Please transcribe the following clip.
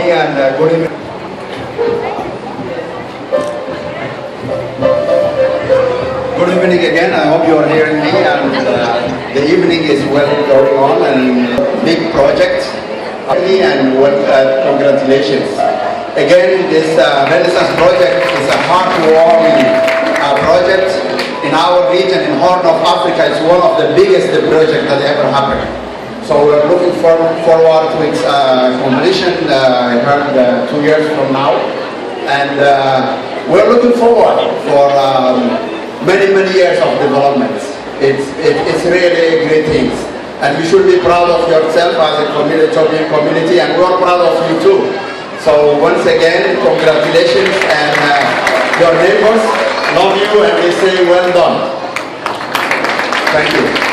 And good evening. Good evening again. I hope you are hearing me. And the evening is well going on and big project. And congratulations. Again, this Renaissance project is a heartwarming project in our region, in Horn of Africa. It's one of the biggest projects that ever happened. So we're looking forward to its completion, I heard 2 years from now. And we're looking forward for many, many years of development. It's really great things. And you should be proud of yourself as a Ethiopian community, and we're proud of you too. So once again, congratulations, and your neighbors love you, and they say well done. Thank you.